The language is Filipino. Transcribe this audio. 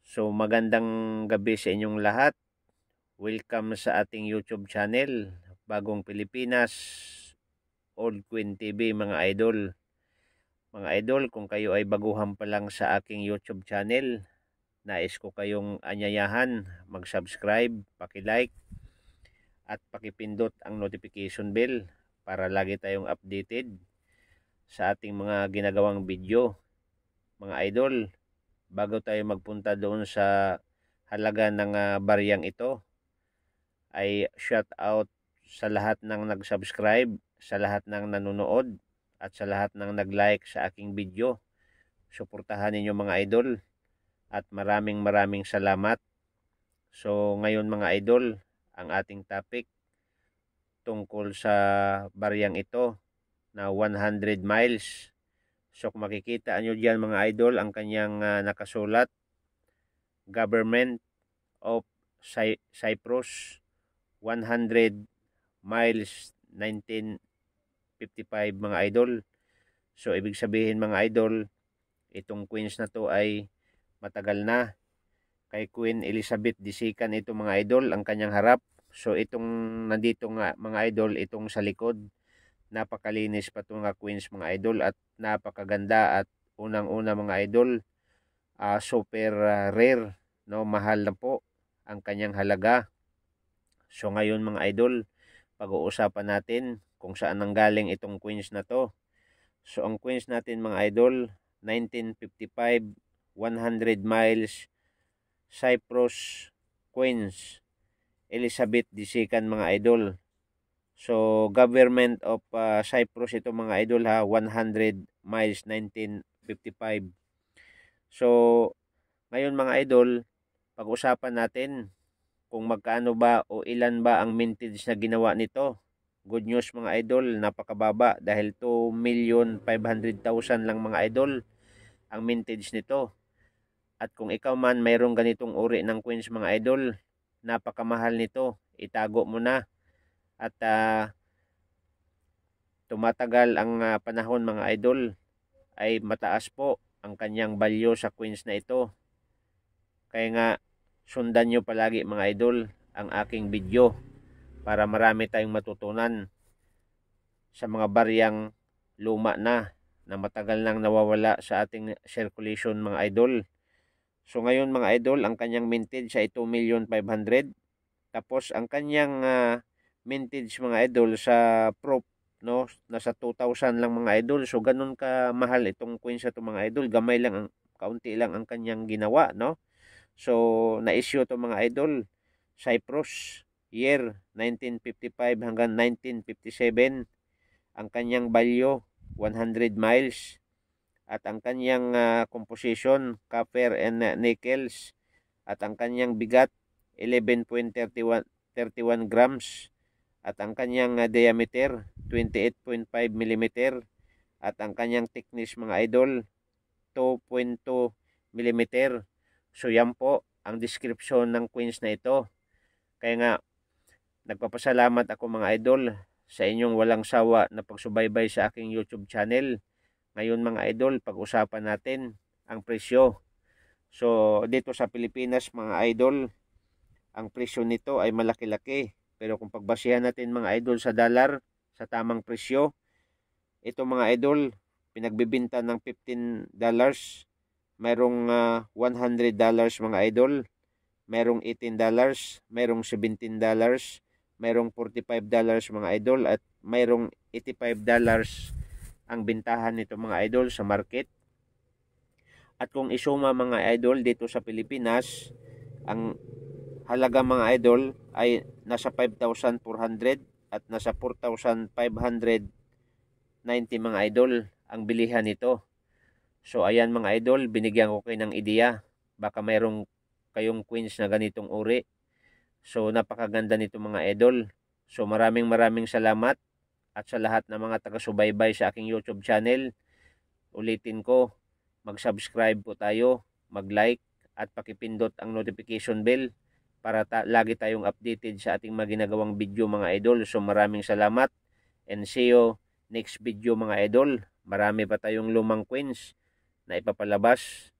So magandang gabi sa inyong lahat. Welcome sa ating YouTube channel, Bagong Pilipinas, Old Queen TV mga idol. Mga idol, kung kayo ay baguhan pa lang sa aking YouTube channel, nais ko kayong anyayahan, mag-subscribe, paki-like, at pakipindot ang notification bell para lagi tayong updated sa ating mga ginagawang video. Mga idol, bago tayo magpunta doon sa halaga ng bariyang ito, ay shout out sa lahat ng nag-subscribe, sa lahat ng nanonood, at sa lahat ng nag-like sa aking video. Suportahan ninyo mga idol, at maraming salamat. So ngayon mga idol, ang ating topic tungkol sa bariyang ito na 100 miles. So kung makikita nyo dyan mga idol, ang kanyang nakasulat, Government of Cyprus, 100 miles 1955 mga idol. So ibig sabihin mga idol, itong Queens na to ay matagal na. Kay Queen Elizabeth II ito mga idol, ang kanyang harap. So itong nandito nga mga idol, itong sa likod, napakalinis pa itong Queens mga idol, at napakaganda, at unang-una mga idol, super rare, no? Mahal na po ang kanyang halaga. So ngayon mga idol, pag-uusapan natin kung saan nanggaling itong Queens na to. So ang Queens natin mga idol, 1955, 100 miles, Cyprus, Queens, Elizabeth II mga idol. So Government of Cyprus ito mga idol ha, 100 miles 1955. So ngayon mga idol, pag-usapan natin kung magkano ba o ilan ba ang mintage na ginawa nito. Good news mga idol, napakababa dahil 2,500,000 lang mga idol ang mintage nito. At kung ikaw man mayroong ganitong uri ng Queens mga idol, napakamahal nito, itago mo na. At tumatagal ang panahon mga idol, ay mataas po ang kanyang value sa Queens na ito. Kaya nga, sundan nyo palagi mga idol ang aking video para marami tayong matutunan sa mga bariyang luma na matagal nang nawawala sa ating circulation mga idol. So ngayon mga idol, ang kanyang mintage ay 2,500,000. Tapos ang kanyang mintage mga idol sa proof, no, nasa 2,000 lang mga idol. So ganun ka mahal itong Queens sa mga idol. Gamay lang, kaunti lang ang kanyang ginawa, no. So na-issue to mga idol, Cyprus, year 1955 hanggang 1957. Ang kanyang value 100 miles, at ang kanyang composition copper and nickels, at ang kanyang bigat 11.31 grams, at ang kanyang diameter 28.5 mm, at ang kanyang thickness mga idol 2.2 mm. So yan po ang description ng Queens na ito. Kaya nga nagpapasalamat ako mga idol sa inyong walang sawa na pagsubaybay sa aking YouTube channel. Ngayon mga idol, pag-usapan natin ang presyo. So dito sa Pilipinas mga idol, ang presyo nito ay malaki-laki. Pero kung pagbasihan natin mga idol sa dollar, sa tamang presyo, ito mga idol, pinagbibinta ng $15. Mayroong $100 mga idol, mayroong $18, mayroong $17, mayroong $45 mga idol, at mayroong $85 ang bintahan nito mga idol sa market. At kung isuma mga idol dito sa Pilipinas, ang halaga mga idol ay nasa 5,400 at nasa 4,590 mga idol ang bilihan nito. So ayan mga idol, binigyan ko kayo ng ideya. Baka mayroong kayong Queens na ganitong uri. So napakaganda nito mga idol. So maraming salamat, at sa lahat ng mga taga-subaybay sa aking YouTube channel. Ulitin ko, mag-subscribe po tayo, mag-like, at pakipindot ang notification bell para lagi tayong updated sa ating mga ginagawang video mga idol. So maraming salamat, and see you next video mga idol. Marami pa tayong lumang Queens na ipapalabas